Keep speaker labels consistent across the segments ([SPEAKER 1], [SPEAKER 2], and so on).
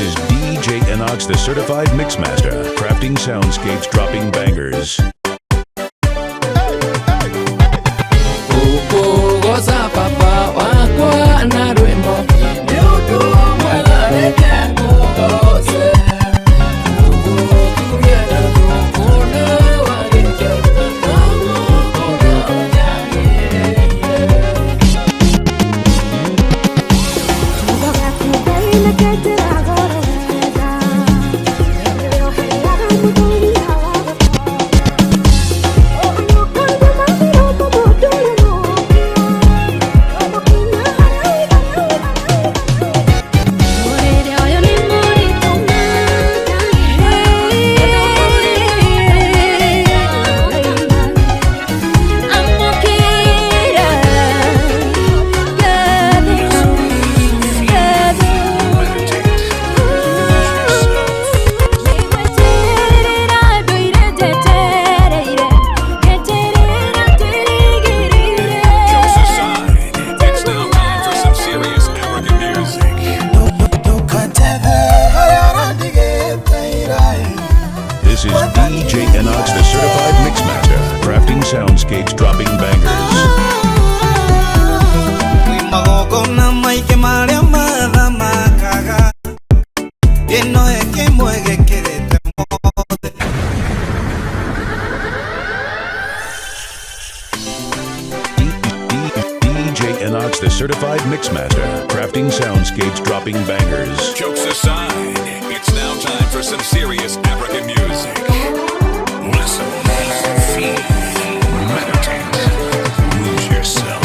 [SPEAKER 1] is DJ Enox, the certified mixmaster, crafting soundscapes, dropping bangers. This is DJ Enox, the certified mixmaster, crafting soundscapes, dropping bangers. DJ Enox, the certified mixmaster, crafting soundscapes, dropping bangers.
[SPEAKER 2] Jokes aside, it's now time for some serious African music. Listen, feel, meditate, lose yourself.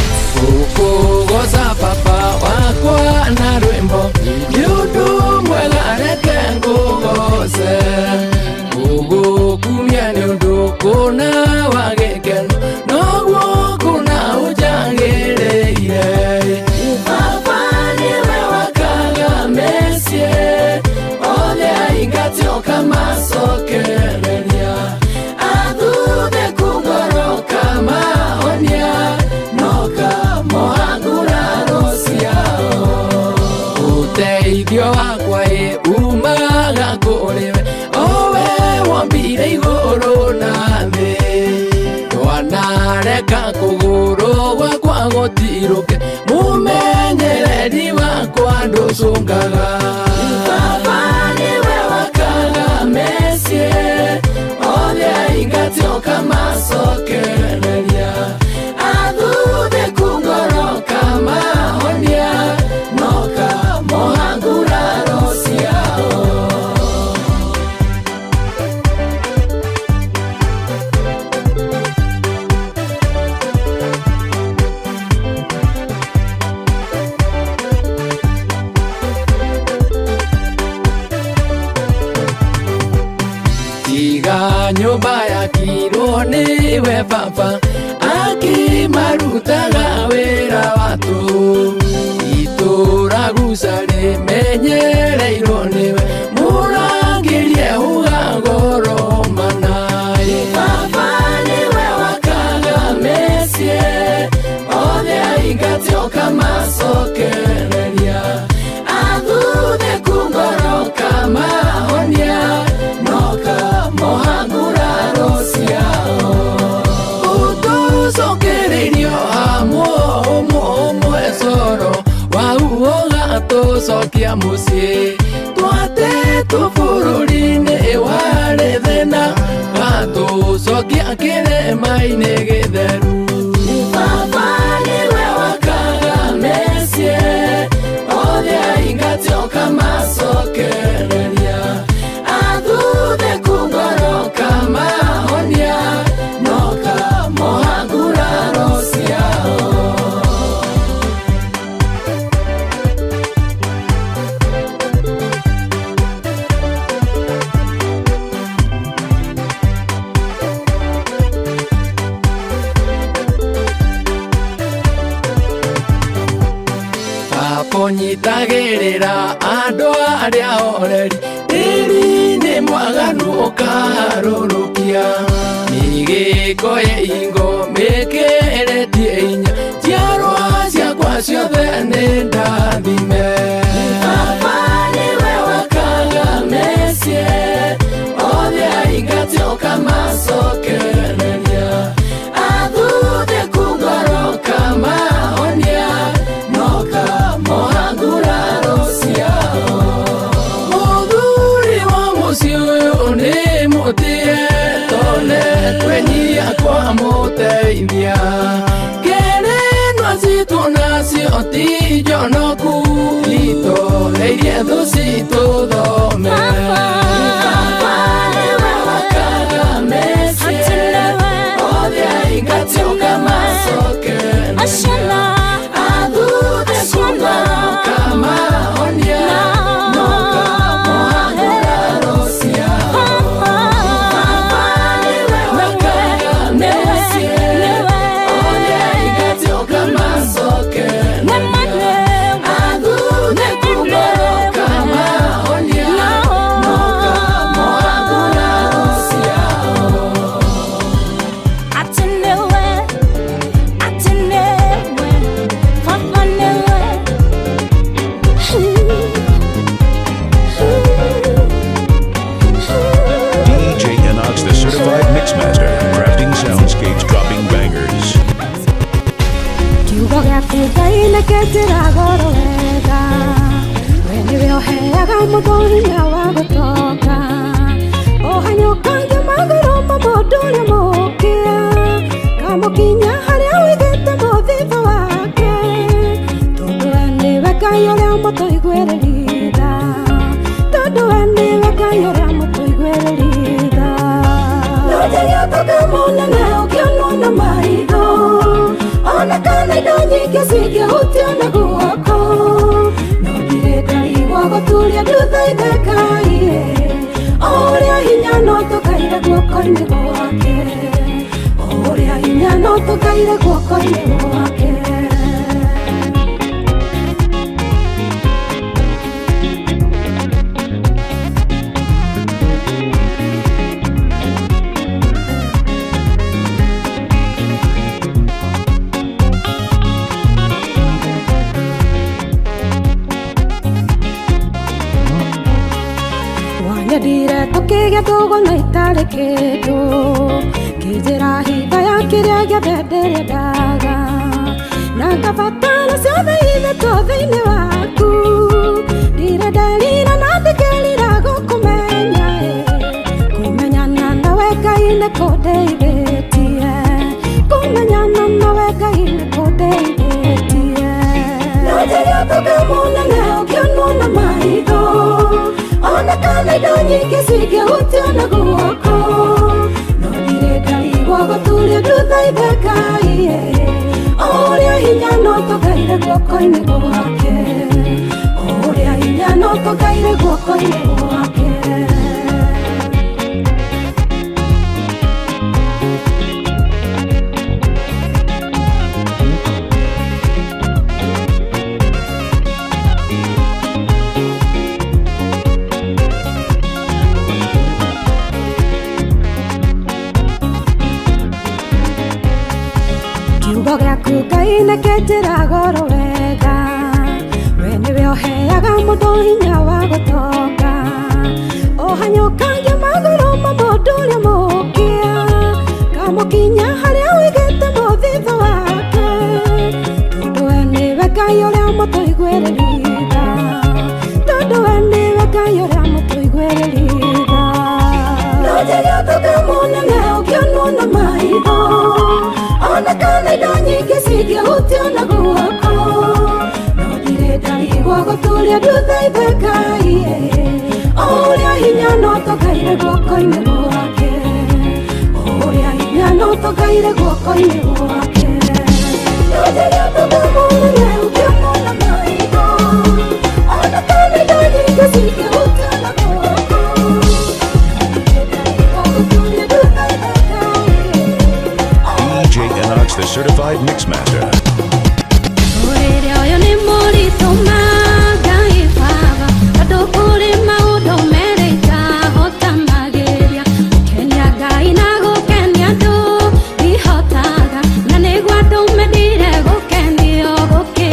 [SPEAKER 3] Goza papa wakwa na rwimbo yudu mwela reke ngogoze Ugu kumya ni undu kuna wageken Nogwo kuna ujangire ire Papa niwe wakaga mesye Ole aingatio kama sokerelia Adude kungoro kama onia Noka mohagura rosiao Uteithio wakwa umaga kurewe Owe wambire iguru na thi Twanareka kuguru gwakwa gutiruke Mumenyereri wakwa nducungaga Papa niwe wakaga mesye Ole aingatio kama sokereria Adude kungoro kama onia Noka mohagura rosiao Tiga nyumba yakirwo niwe baba Akimarutaga wĩra watu Itura gucari menyereirwo niwe Mũrangĩrie ũgagoro manaĩ Baba niwe wakaga mesye Othe aingatio kama sokereria Athuthe kungoro kama onia Noka mohagura rosiao Utucokereirio hamwe coro Wauoga tucokia muciĩ Twatetwo bũrũri-inĩ warĩ thĩna Gatucokia kĩrĩma-inĩ gĩtheru Baba niwe wakaga mesye Othe aingatio kama sokereria Athuthe kungoro kama onia Noka mohagura rosiao Kũnyitagĩrĩra andũ arĩa oreri Tĩri-inĩ mwaganu ũkarũrũkia Mĩgĩko ya ingo mĩkĩretie hinya Njiarwa ciakwa ciothe nĩ ndathime Baba niwe wakaga kama sokereria Adude kungoro kama onia Noka mohagura rosiao Mudhuri wa musiuyu ni mutie Tone kwenyia kwa muteithia Gerenwa zitu nasi oti jonoku Lito leirie thusi tuthome
[SPEAKER 1] the certified mixmaster.
[SPEAKER 4] Okay.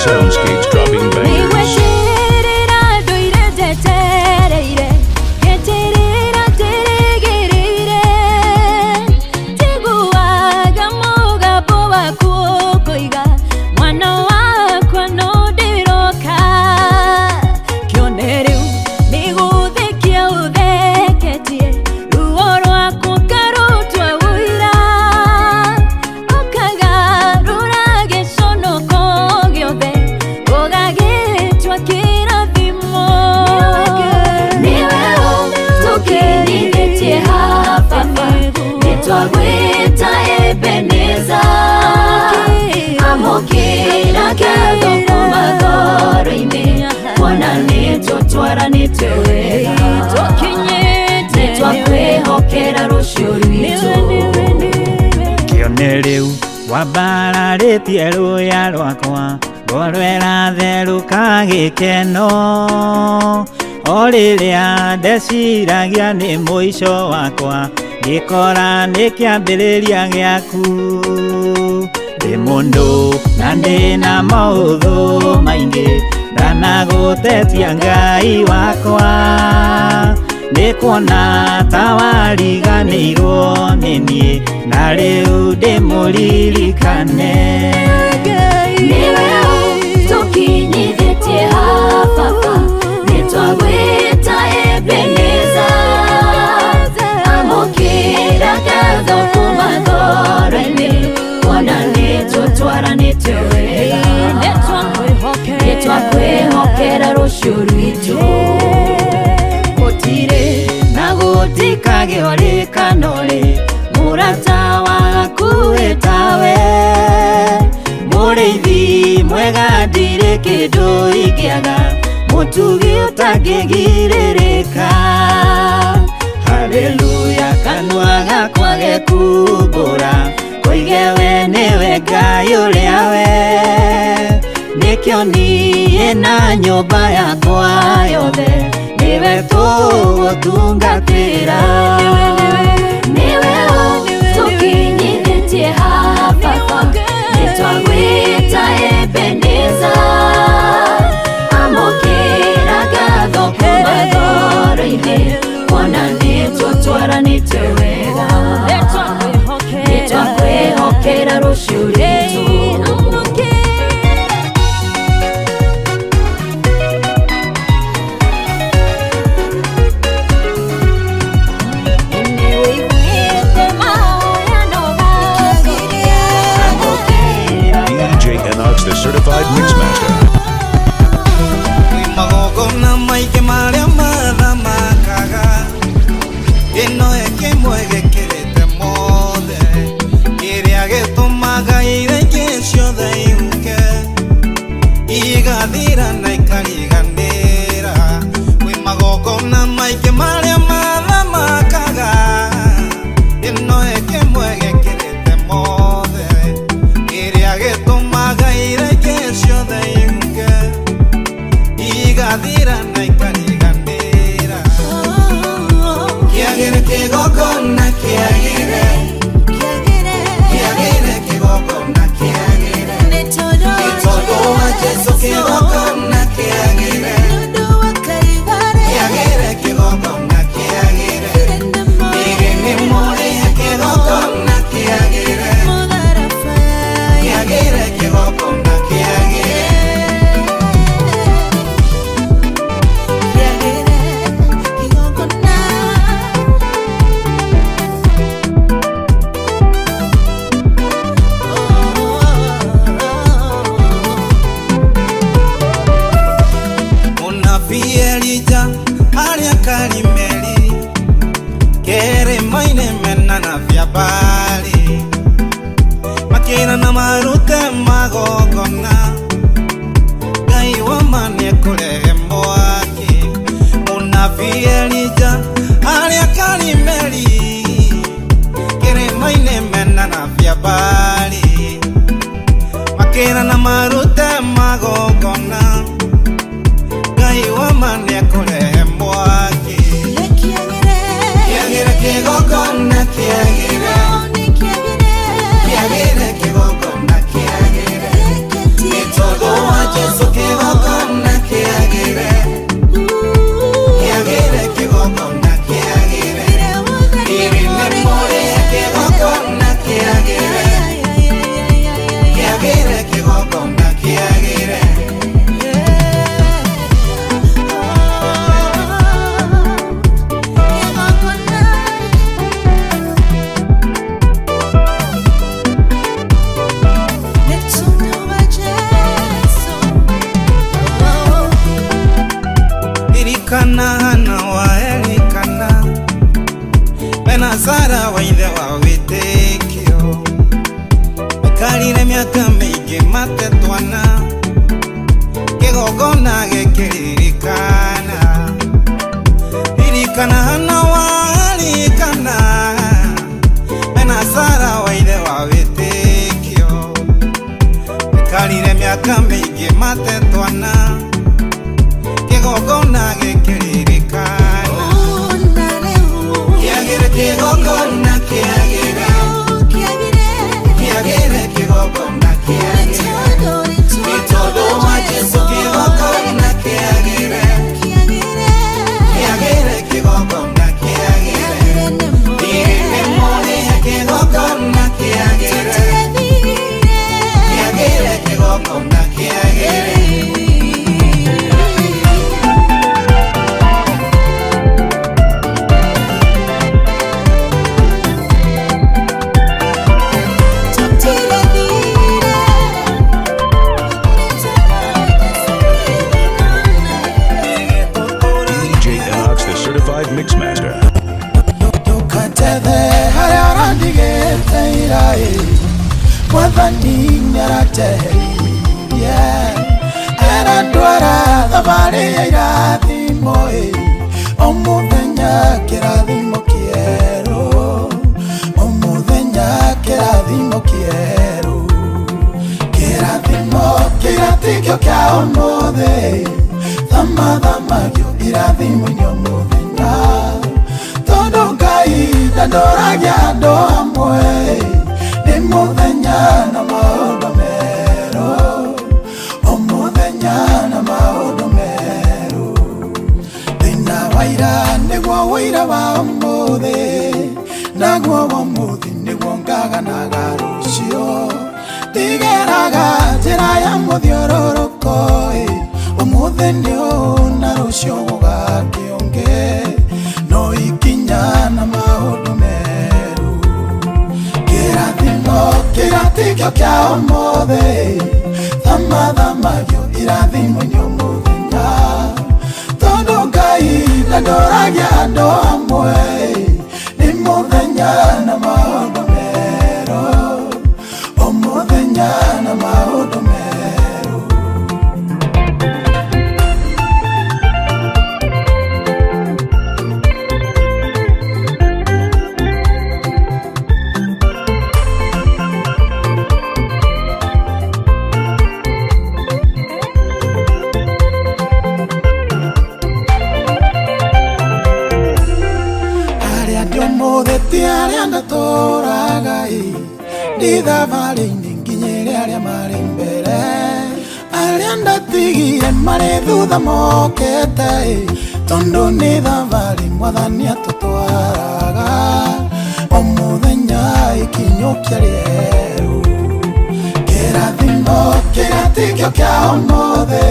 [SPEAKER 1] Soundscapes dropping bangers.
[SPEAKER 4] Twagwita Ebeneza amukira gatho kuma ngoro-inĩ kuona nĩtũtwaranĩte wega nĩtwakwĩhokera rũciũ rwitũ
[SPEAKER 5] kĩone rĩu wambararĩtie rũya rwakwa ngoro ĩratherũka gĩkeno o rĩrĩa ndeciragia nĩ mũico wakwa ngĩkora nĩ kĩambĩrĩria gĩaku ndĩ mũndũ na ndĩna maũthũ maingĩ ndanagũtetia Ngai wakwa nĩ kuona ta wariganĩirwo nĩ niĩ na rĩu ndĩmũririkane
[SPEAKER 4] nĩwe tũkinyithĩtie ha baba nĩtwagwĩta Ebeneza amũkĩra gatho kuma ngoro-inĩ kuona nĩtũtwaranĩte wega nĩtwakwĩhokera rũciũ rwitũ gũtirĩ na gũtikagĩo rĩkanore mũrata waku wĩtawe mũrĩithi mwega ndirĩ kĩndũ ingĩaga mũtugi ũtangĩgirĩrĩka haleluya kanua gakwa gekumbũra koige we nĩwe Ngai ũrĩa we nĩkĩo niĩ na nyũmba yakwa yothe nĩwe tũgũtungatĩra nĩwe tũkinyithĩtie ha baba nĩtwagwĩta Ebeneza amũkĩra gatho kuma ngoro-inĩ kuona nĩtũtwaranĩte wega nĩtwakwĩhokera rũciũ rwitũ
[SPEAKER 1] DJ Enox, the certified mixmaster.
[SPEAKER 6] magogona maingĩ marĩa mathamakaga ĩno ĩkĩmwe gĩkĩrĩte mothe kĩrĩa gĩtũmaga irenge ciothe ihuke igathira na ikariganĩra kwĩ magogona maingĩ marĩa mathamakaga ĩno ĩkĩmwe gĩkĩrĩte mothe kĩrĩa gĩtũmaga irenge ciothe ihuke igathira na ikariganĩra kĩagĩre kĩgongona kĩagĩre kĩgongona kĩagĩre nĩ tondũ wa Jesũ kĩgongona kĩagĩre kĩgongona kĩagĩre nĩrĩ nĩ mũrĩe kĩgongona kĩagĩre kĩgongona kĩagĩre Elija harĩa Karimeli kĩrĩma-inĩ mena na vya Baali makĩra na marute magongona Ngai wama nĩekũrehe mwaki mũnabii Elija harĩa Karimeli kĩrĩma-inĩ mena na vya Baali makĩra na marute magongona Ngai wama nĩekũrehe mwaki kĩagĩre kĩgongona kĩagĩre kĩgongona kĩagĩre nĩ tondũ wa Jesũ hana waelikana Bena Sara wa ithe wa witikio Mekarire miaka mingi matetwana Kigogona gikiririkana Ririkana hana waelikana Bena Sara wa ithe wa witikio Mekarire miaka mingi matetwana Kigogona gikiririkana Kiagire kigogona kiagire Kiagire kigogona kiagire Mitodo wa Jesu kigogona kiagire Kiagire kigogona kiagire Irene mone kigogona kiagire Kiagire kigogona kiagire
[SPEAKER 1] Mixmaster.
[SPEAKER 7] Tukateve hararandigete irai Mwathani nyarateherie Era ndwara thabari ya irathimo Omuthenya kirathimo kieru Omuthenya kirathimo kieru Kirathimo kiratikio kia omuthe Thamathamagio irathimo nyomuthenya Todo Ngai ndandoragia andũ amwe Nĩ mũthenya na maũndũ merũ O mũthenya na maũndũ merũ Thĩna wa ira nĩguo ũira wa ũmũthĩ Naguo wa ũmũthĩ nĩguo ngaganaga rũciũ Ndigeraga njĩra ya mũthiũrũrũko Ũmũthĩ nĩ ũũ na rũciũ gũgakĩũngĩ No ikinya na maũndũ merũ Kĩrathimo kĩratikio kia ũmũthĩ Thamathamagio irathimo nyũmũthenya Tondũ Ngai ndandoragia andũ amwe Nĩ mũthenya na maũndũ merũ O mũthenya na maũndũ merũ Arĩa ndatũraga Ndĩ thabarĩ-inĩ nginyĩre arĩa marĩ mbere Arĩa ndatigire marĩ thutha mokĩte Tondũ nĩ thabarĩ Mwathani atũtwaraga O mũthenya ikinyũkia rĩerũ Kĩrathimo kĩratikio kia ũmũthĩ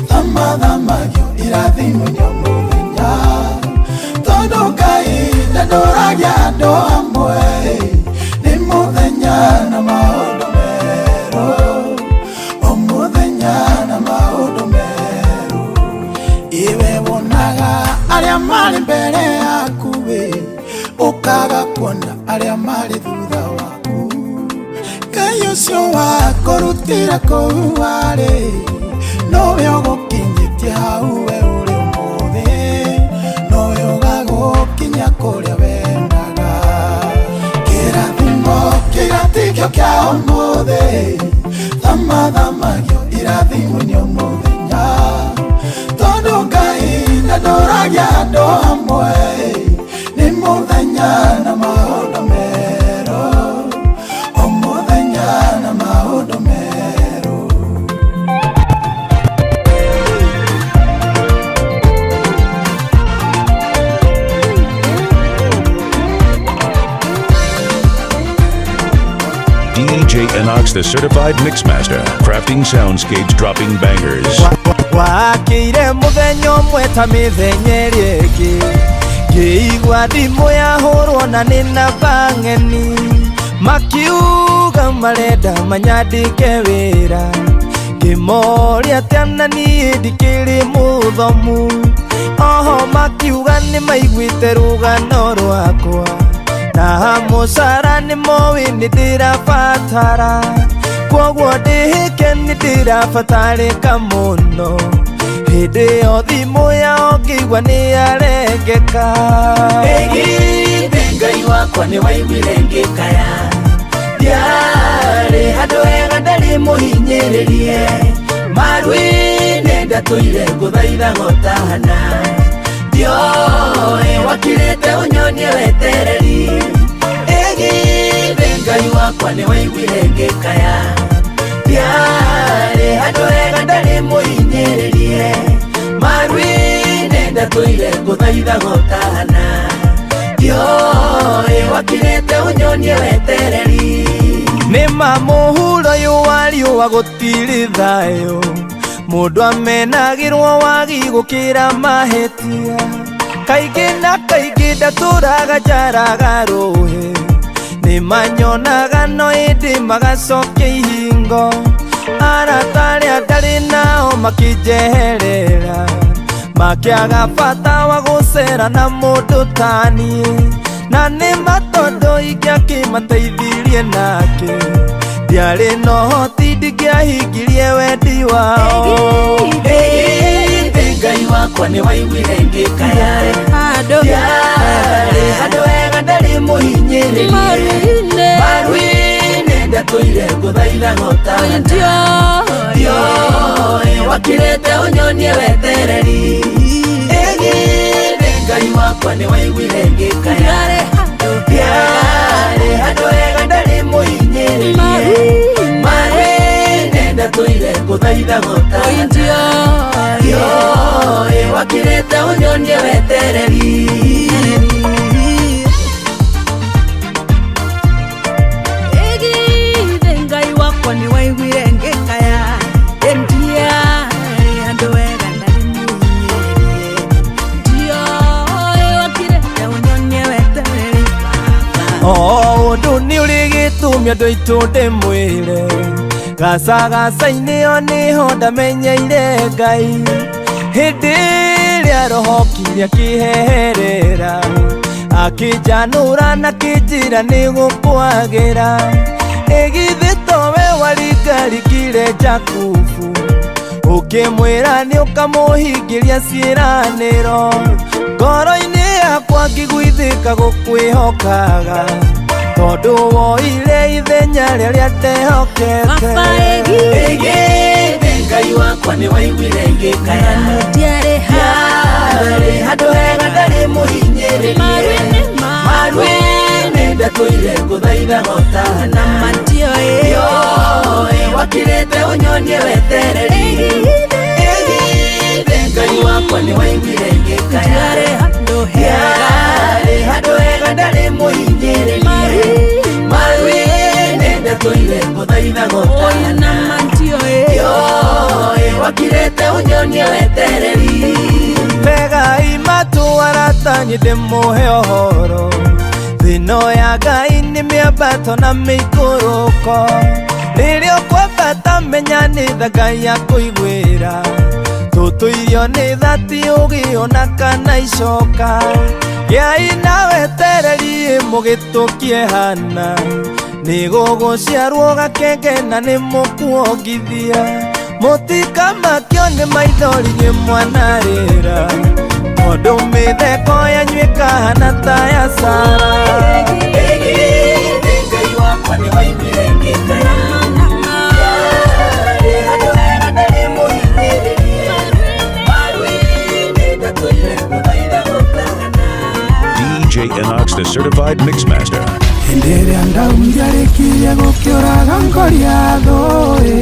[SPEAKER 7] Thamathamagio irathimo nyũmũthenya Tondũ Ngai ndandoragia andũ amwe Nĩ mũthenya na maũndũ merũ O mũthenya na maũndũ merũ Iwe wonaga arĩa marĩ mbere yaku Ũkaga kuona arĩa marĩ thutha waku Ngai ũcio wakũrutĩra kũu warĩ Nowe ũgũkinyĩtie hau we ũrĩ ũmũthĩ Nowe ũgagũkinya kũrĩa wendaga Kĩrathimo kĩratikio kia ũmũthĩ Thamathamagio irathimo nyũmũthenya Tondũ Ngai ndandoragia andũ amwe Nĩ mũthenya na maũndũ merũ O mũthenya na maũndũ merũ
[SPEAKER 1] DJ Enox, the certified mixmaster, crafting soundscapes, dropping bangers.
[SPEAKER 3] Wakĩire mũthenya ũmwe ta mĩthenya ĩrĩa ĩngĩ Ngĩigua thimũ yahũrwo na nĩ namba ng'eni Makiuga marenda manyandĩke wĩra Ngĩmoria atĩ na niĩ ndikĩrĩ mũthomu
[SPEAKER 8] oho makiuga nĩ maiguĩte rũgano rwakwa na mũcara nĩ moĩ nĩ ndĩrabatara kwoguo ndĩhĩke nĩ ndĩrabatarĩka mũno hĩndĩ ĩyo thimũ yao ngĩigua nĩ yarengeka ĩgithĩ Ngai wakwa nĩ waiguire ngĩkaya ndiarĩ handũ hega ndarĩ mũhinyĩrĩrie maru-inĩ ndatũire ngũthaitha gotahana ndioĩ wakirĩte ũnyonie wetereri ĩgithĩ Ngai wakwa nĩ waiguire ngĩkaya ndiarĩ handũ hega ndarĩ mũhinyĩrĩrie maru-inĩ ndatũire ngũthaitha gotahana ndioĩ wakirĩte ũnyonie wetereri nĩma mũhuro ũyũ wa riũa gũtirĩ thayũ mũndũ amenagĩrwo wagi gũkĩra mahĩtia kaingĩ na kaingĩ ndatũraga njaraga rũhĩ nĩmanyonaga no ĩndĩ magacokia ihingo arata arĩa ndarĩ nao makĩnjeherera makĩaga bata wa gũcera na mũndũ ta niĩ na nĩma tondũ ingĩakĩmateithirie nake ndiarĩ na ũhoti ndingĩahingirie wendi wao ĩgithĩ Ngai wakwa nĩ waiguire ngĩkaya ndiarĩ handũ hega ndarĩ mũhinyĩrĩrie maru-inĩ ndatũire ngũthaitha gotahana ndioĩ wakirĩte ũnyonie wetereri ĩgithĩ Ngai wakwa nĩ waiguire ngĩkaya ndiarĩ handũ hega ndarĩ mũhinyĩrĩrie maru-inĩ ndatũire ngũthaitha gotahana ndioĩ wakirĩte ũnyonie wetereri
[SPEAKER 9] ĩgithĩ Ngai wakwa nĩ waiguire ngĩkaya ndiarĩ handũ hega ndarĩ mũhinyĩrĩrie ndioĩ wakirĩte ũnyonie wetereri
[SPEAKER 8] ũndũ nĩ ũrĩ gĩtũmi andũ aitũ ndĩmwĩre gacagaca-inĩ o nĩho ndamenyeire Ngai hĩndĩ ĩrĩa roho kiria kĩheherera akĩnjanũra na kĩnjĩra nĩ gũkwagĩra ĩgithĩ towe waringarikire Jakubu ũkĩmwĩra nĩ ũkamũhingĩria ciĩranĩro ngoro-inĩ yakwa ngĩguithĩka gũkwĩhokaga tondũ woire ithenya rĩrĩa ndehokete ĩgithĩ Ngai wakwa nĩ waiguire ngĩkaya ndiarĩ handũ hega ndarĩ mũhinyĩrĩrie maru-inĩ ndatũire ngũthaitha gotahana ndioĩ wakirĩte ũnyonie wetereri ĩgithĩ Ngai wakwa nĩ waiguire ngĩkaya ndiarĩ handũ hega ndarĩ mũhinyĩrĩrie maru-inĩ ndatũire ngũthaitha gotahana ndioĩ wakirĩte ũnyonie wetereri pegai matũ aratanyĩ ndĩmũhe ũhoro thĩno ya Ngai nĩ mĩambato na mĩikũrũko rĩrĩa ũkwambata menya nĩ tha Ngai akũiguĩra tũtũirio nĩ thati ũgĩona kana icoka gĩai na wetereri mũgĩtũkie hana nĩ gũgũciarwo gakenge na nĩ mũkuongithia mũtikamakio nĩ maithori nĩ mwanarĩra tondũ mĩtheko yanyuĩka hana ta ya Sara ĩgithĩ Ngai wakwa nĩ waiguire ngĩkaya handũ hega ndarĩ mũhinyĩrĩrie maru-inĩ ndatũire ngũthaitha gotahana
[SPEAKER 1] DJ Enox, the certified mixmaster.
[SPEAKER 7] hĩndĩ ĩrĩa ndaunjarĩkirie gũkĩũraga ngoria thũĩ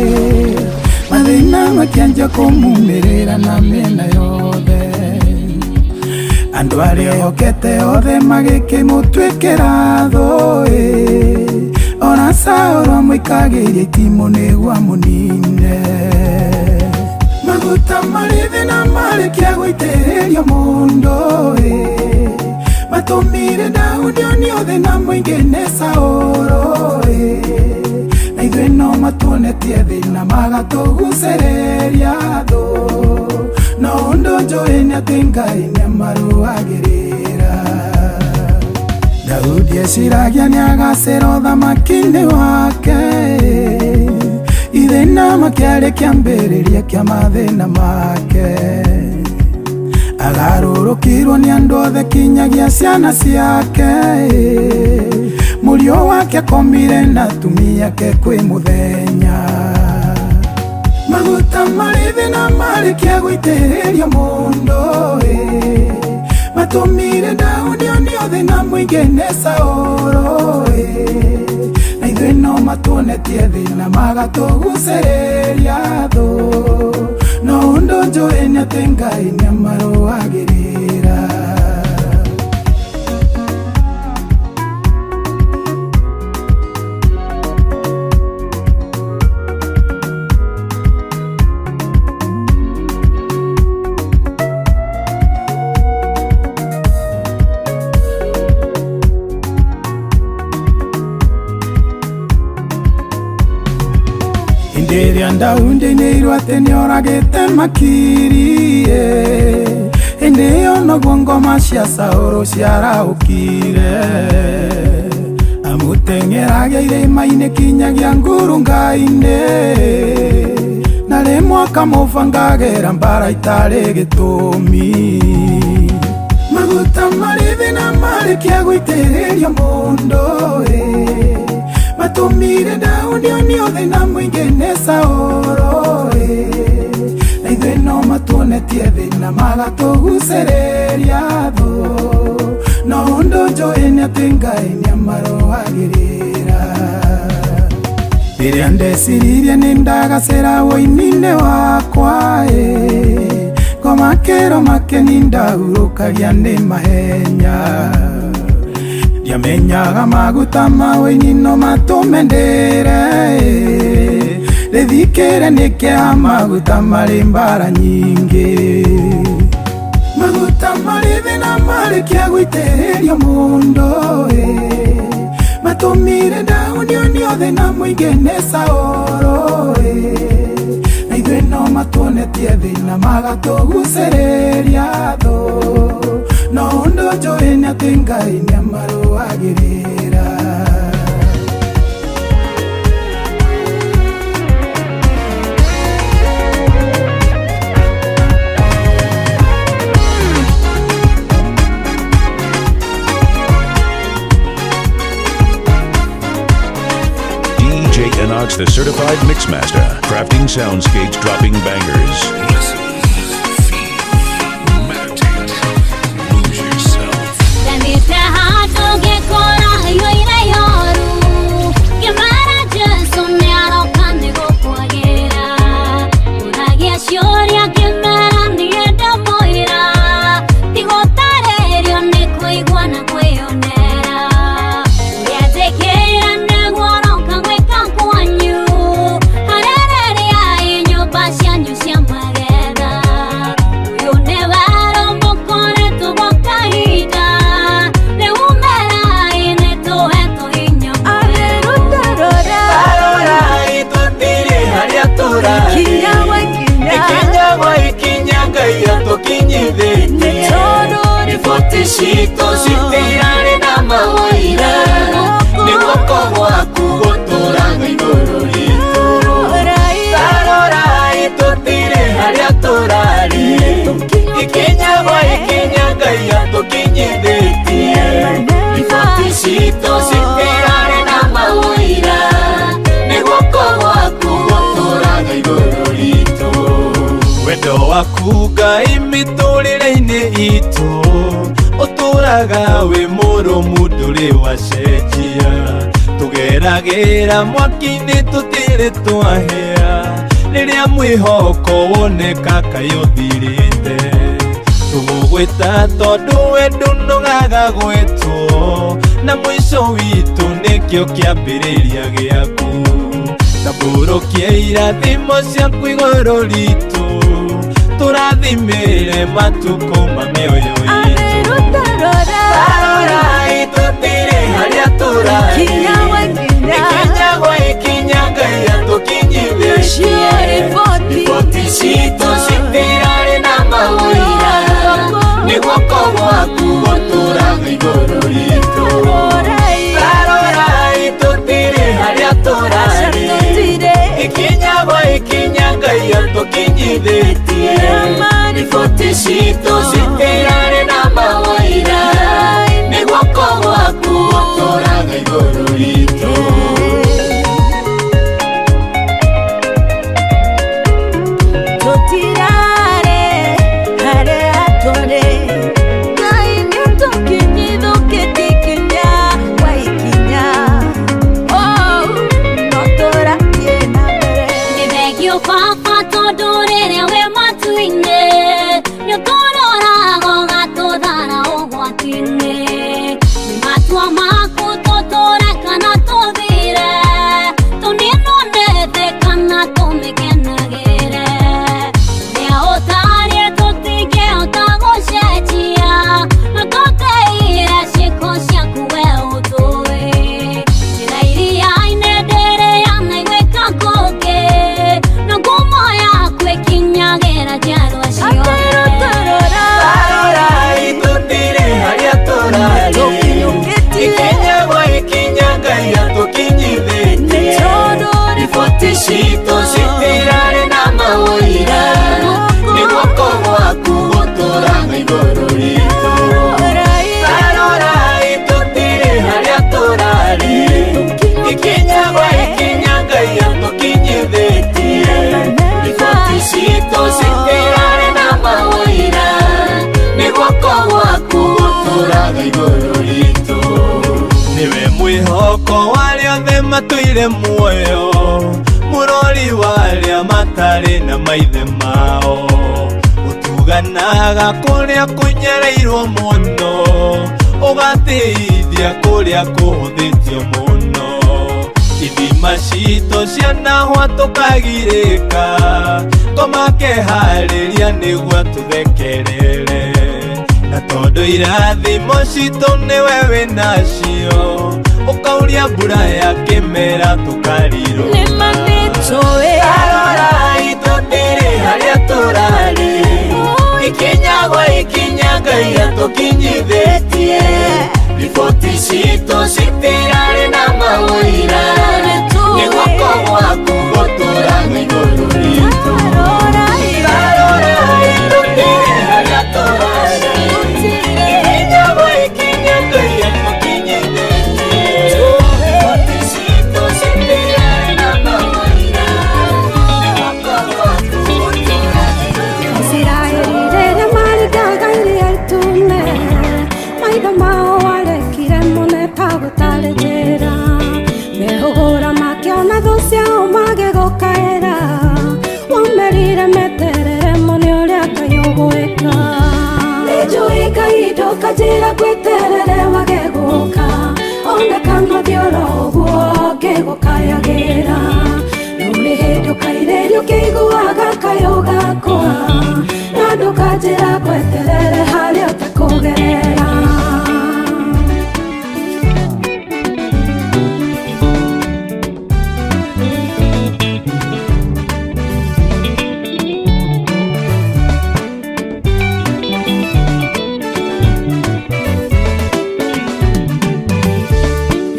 [SPEAKER 7] mathĩna makĩanjia kũmumĩrĩra na mĩena yothe andũ arĩa ehokete othe magĩkĩmũtuĩkĩra thũĩ ona Saũlũ amũikagĩria itimũ nĩguo amũnine maguta marĩ thĩna marĩkia gũitĩrĩrio mũndũ matũmire Daudi onio thĩna mũingĩ nĩ Saũlũ na ithuĩ no matuonetie thĩna magatũgucĩrĩria thũ no ndo njoe ati Ngai nĩamaruagĩrĩra. Daudi eciragia nĩagacĩra ũthamaki-inĩ wake, ithĩna makĩarĩ kĩambĩrĩria kĩa mathĩna make. Agarũrũkirwo nĩ andũ othe kinyagia ciana ciake, mũriũ wake akomire na atumia ake kwĩ mũthenya. Maguta marĩ thĩna marĩkia gũitĩrĩrio mũndũ, matũmire Daudi onio thĩna mũingĩ nĩ Saũlũ, na ithuĩ no matuonetie thĩna magatũgucĩrĩria thũ, no ũndũ njũĩ nĩ atĩ Ngai nĩamarũagĩrĩra. Rĩrĩa Daudi nĩirwo atĩ nĩoragĩte makiri, hĩndĩ ĩyo noguo ngoma cia Saũlũ ciaraũkire. Amũteng'eragia irĩma-inĩ kinyagia ngurunga-inĩ, na rĩmwe akamũbangagĩra mbara itarĩ gĩtũmi. Maguta marĩ thĩna marĩkia gũitĩrĩrio mũndũ, matũmire Daudi onio thĩna mũingĩ nĩ Saũlũ, na ithuĩ no matuonetie thĩna magatũgucĩrĩria thũ, no ũndũ njũĩ nĩ atĩ Ngai nĩamarũagĩrĩra. Rĩrĩa ndeciririe nĩ ndagacĩra ũini-inĩ wakwa, ngoma kĩro makeni ndahurũkagia nĩ mahenya. Ndiamenyaga maguta ma ũini no matũme ndĩre, rĩthikĩre nĩkĩha maguta marĩ mbara nyingĩ. Maguta marĩ thĩna marĩkia gũitĩrĩrio mũndũ, matũmire Daudi onio thĩna mũingĩ nĩ Saũlũ, na ithuĩ no matuonetie thĩna magatũgucĩrĩria thũ, no ũndũ njũĩ nĩ atĩ Ngai nĩamarũagĩrĩra.
[SPEAKER 1] DJ Enox, the certified mixmaster, crafting soundscapes, dropping bangers.
[SPEAKER 2] Listen, feel, meditate, lose yourself.
[SPEAKER 8] Cito citirare na mawaira, nĩguoko gwaku gũtũraga igũrũ ritũ. Tarora itũtire harĩa tũrarĩ, ikinya gwa ikinya Ngai atũkinyithĩtie. Riboti citũ citirare na mawaira, nĩguoko gwaku gũtũraga igũrũ ritũ. Wendo waku Ngai mĩtũrĩre-inĩ itũ, ũtũraga wĩ mũrũmu ndũrĩ wacenjia. Tũgeragĩra mwaki-inĩ tũtirĩ twahĩa, rĩrĩa mwĩhoko woneka Ngai ũthirĩte. Tũgũgwĩta tondũ we ndũnogaga gwĩtwo, na mũico witũ nĩkĩo kĩambĩrĩria gĩaku. Tambũrũkia irathimo ciaku igũrũ ritũ, tũrathimĩre matukũ ma mĩoyo itũ. Tarora itũtire harĩa tũrarĩ, ikinya gwa ikinya Ngai atũkinyithĩtie. Riboti citũ citirarĩ na
[SPEAKER 6] gwaku gũtũraga igũrũ ritũ. Tarorai tũtirĩ harĩa tũrarĩ, ikinya gwa ikinya Ngai atũkinyithĩtie. Riboti citũ citirarĩ na mawĩra, nĩ guoko gwaku gũtũraga igũrũ ritũ. Cito citirarĩ na mawĩra, nĩ guoko gwaku gũtũraga igũrũ ritũ. Tarorai tũtirĩ harĩa tũrarĩ, ikinya gwa ikinya Ngai atũkinyithĩtie. Riboti citũ citirarĩ na mawĩra, nĩ guoko gwaku gũtũraga igũrũ ritũ. Nĩwe mwĩhoko wa arĩa othe matũire muoyo, mũrori wa arĩa matarĩ na maithe mao, ũtuganaga kũrĩa kũnyereirwo mũno, ũgatĩithia kũrĩa kũhũthĩtio mũno. Ithima citũ cianahwa tũkagirĩka, ngoma keharĩria nĩguo tũthekerere. Na tondũ irathimo citũ nĩwe wĩnacio, ũkauria mbura ya kĩmera tũkarirwo. Tarorai tũtirĩ harĩa tũrarĩ, ikinya gwa ikinya Ngai atũkinyithĩtie. Riboti citũ citirarĩ na mawĩra, nĩ guoko gwaku gũtũraga igũrũ ritũ. Tarorai tũtirĩ harĩa tũrarĩ, ikinya gwa ikinya Ngai atũkinyithĩtie. Riboti citũ citirarĩ na mawĩra, nĩ guoko gwaku gũtũraga igũrũ ritũ.
[SPEAKER 10] Israeli rĩrĩa maringaga iria itune, maitho mao warekire mone ta gũtarĩ njĩra. Mehũgũra makĩona thũ ciao magĩgũkaĩra, waumerire meterere mone ũrĩa Ngai ũgwĩka. Nĩnjũĩ Ngai ndũkanjĩra ngweterere wagegũka, ona kana thiora ũguo ngĩgũkayagĩra. Rũrĩ hĩndĩ ũkairĩrio ũkĩiguaga kayũ gakwa, na ndũkanjĩra ngweterere harĩa ũtakũgerera.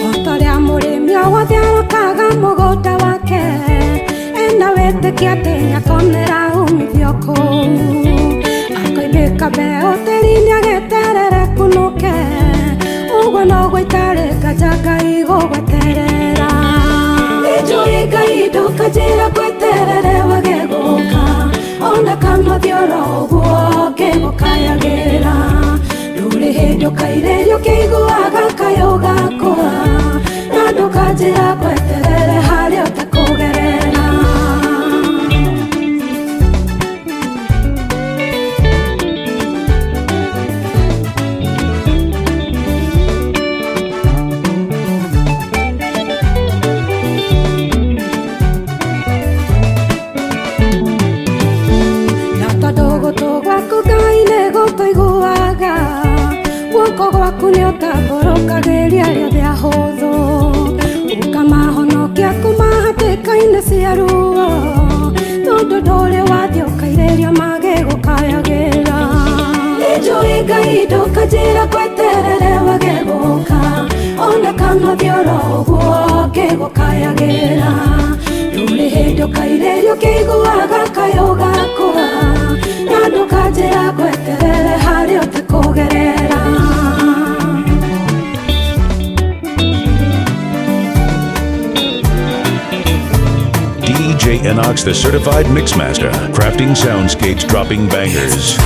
[SPEAKER 10] Otorĩa mũrĩmi wothe arakaga mũgũnda wake, ena wĩtĩkia atĩ nĩakonera umithio kũu. Akoinĩka mbeũ tĩri-inĩ agĩterere kunũke, ũguo noguo itarĩ nganja Ngai gũgweterera. Nĩnjũĩ Ngai ndũkanjĩra ngweterere wagegũka, ona kana thiora ũguo ngĩgũkayagĩra. Rũrĩ hĩndĩ ũkairĩrio ũkĩiguaga kayũ gakwa, na ndũkanjĩra ngweterere harĩa ũtakũgerera. Na tondũ gũtũ gwaku Ngai nĩgũtũiguaga, guoko gwaku nĩũtambũrũkagĩria rĩothe ahũthũ, ũkamahonokia kuma hatĩka-inĩ cia ruo, tondũ ndũrĩ wathiĩ ũkairĩria magĩgũkayagĩra. Nĩnjũĩ Ngai ndũka kanjĩra gweterere wagegũka ona kana thiora ũguo kĩgũkayagĩra rũrĩ hĩndĩ ũkairĩrio kĩiguaga kayo gakwa na ndũkanjĩra gweterere harĩ ũtekũgerera.
[SPEAKER 1] DJ Enox, the certified mixmaster, crafting soundscapes, dropping bangers.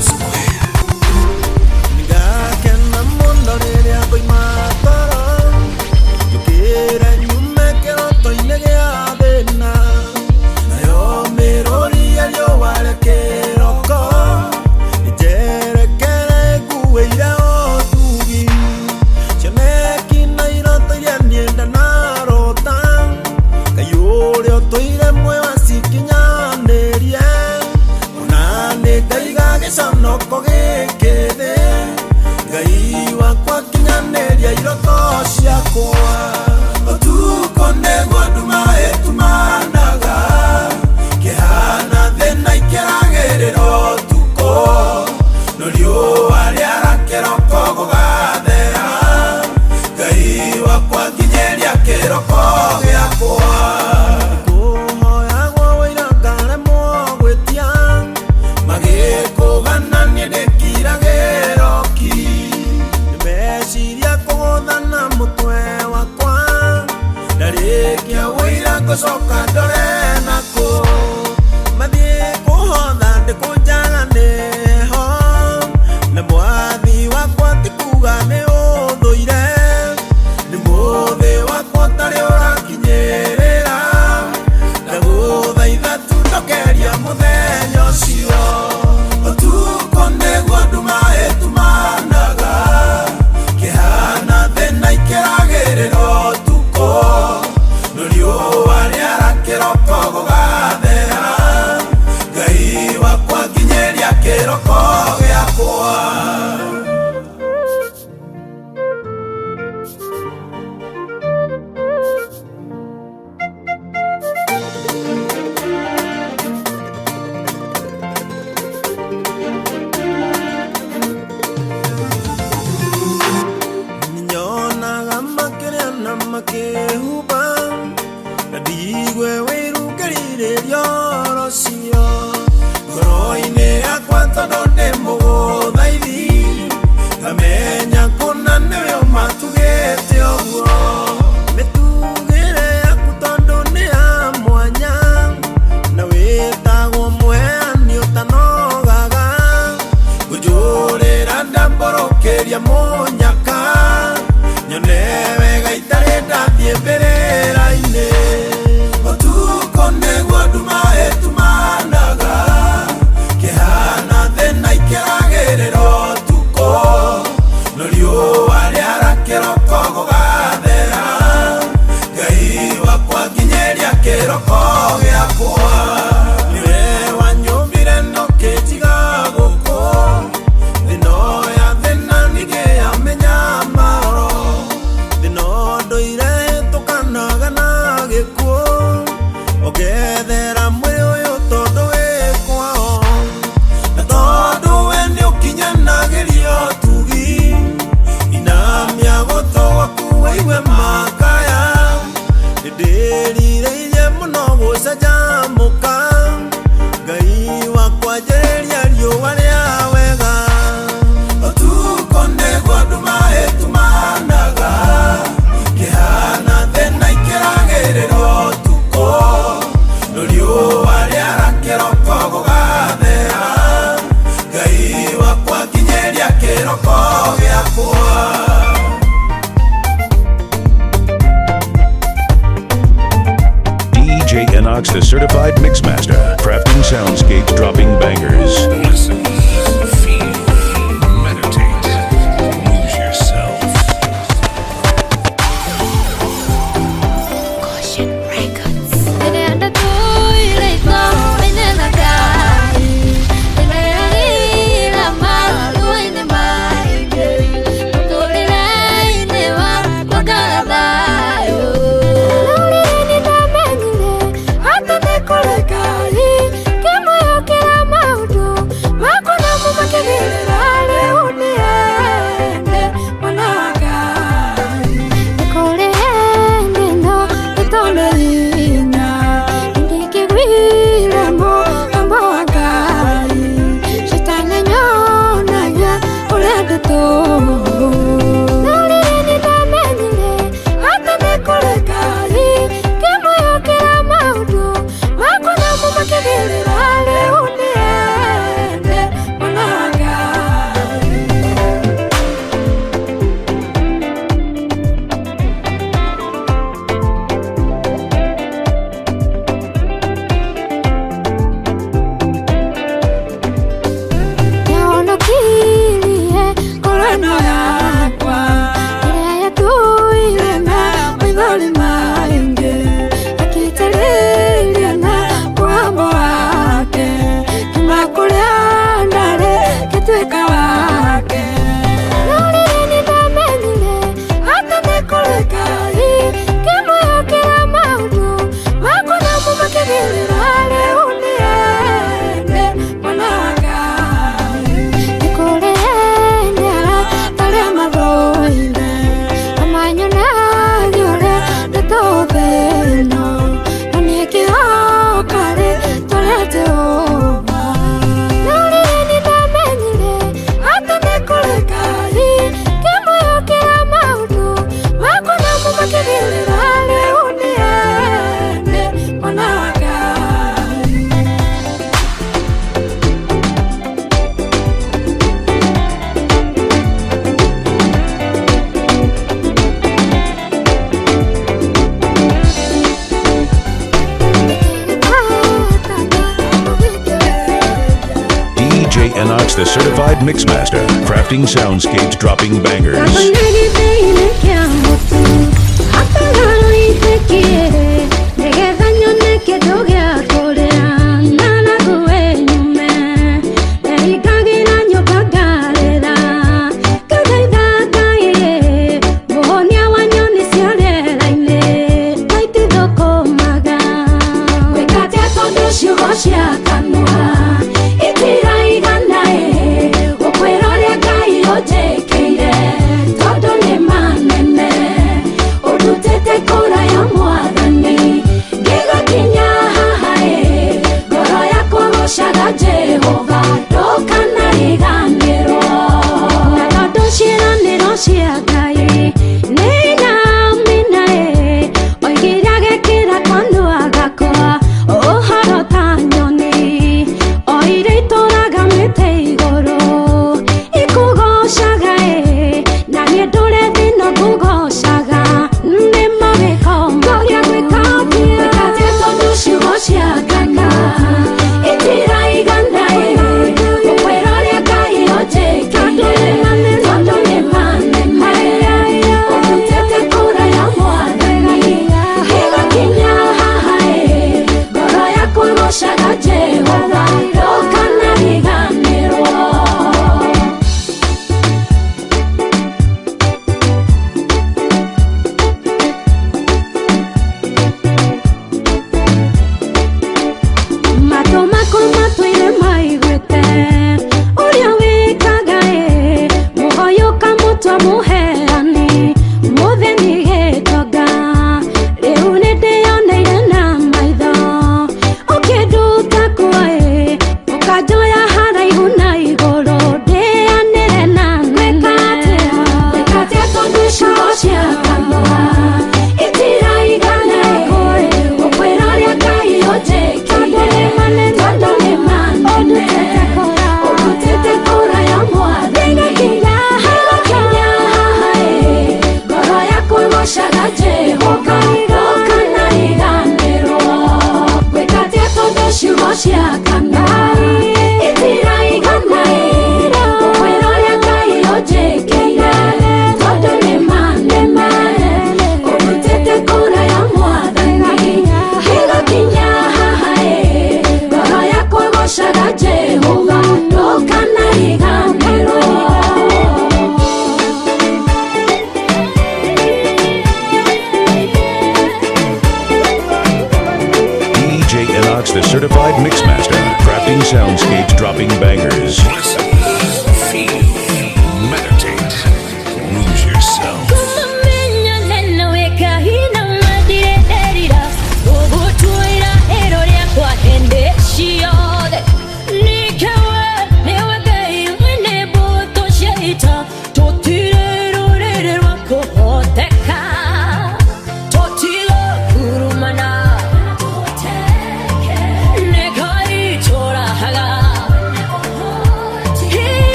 [SPEAKER 1] The certified mixmaster, crafting soundscapes, dropping bangers.
[SPEAKER 2] Listen, feel, meditate, lose yourself.
[SPEAKER 4] Caution Records. Ini ada tuh itu, ini nagai, ini lama lu ini mai, untuk ini wah bagaimana?
[SPEAKER 1] Certified Mixmaster, crafting soundscapes, dropping bangers. The Certified Mixmaster, crafting soundscapes, dropping bangers.
[SPEAKER 2] Listen, feel, meditate, lose yourself.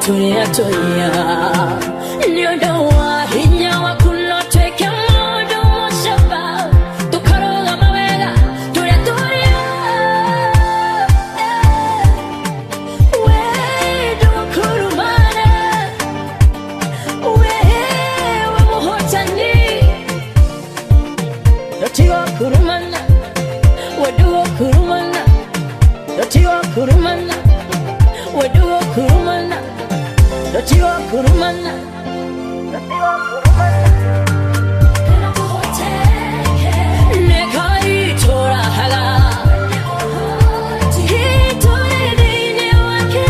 [SPEAKER 6] tulia tulia nyodoa hinya wa kunoteka modo moshaba tukaroga mawega tulia tulia wedo kurumana wewe muhotani dotiwa kurumana wedo kurumana dotiwa kurumana wedo kurumana dotiwa kurumana nekai tora hala hitore dine wake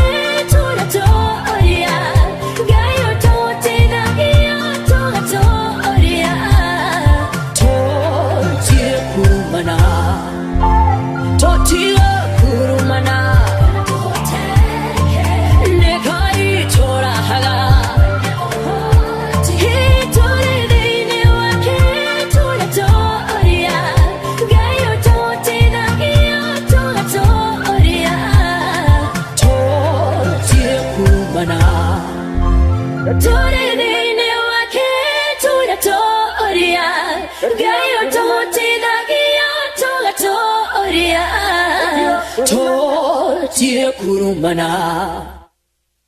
[SPEAKER 6] tora toria gayo totina gayo toria totiwa kurumana totiwa kurumana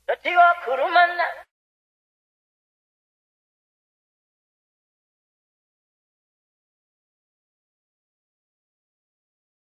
[SPEAKER 6] Kurumana, kurumana.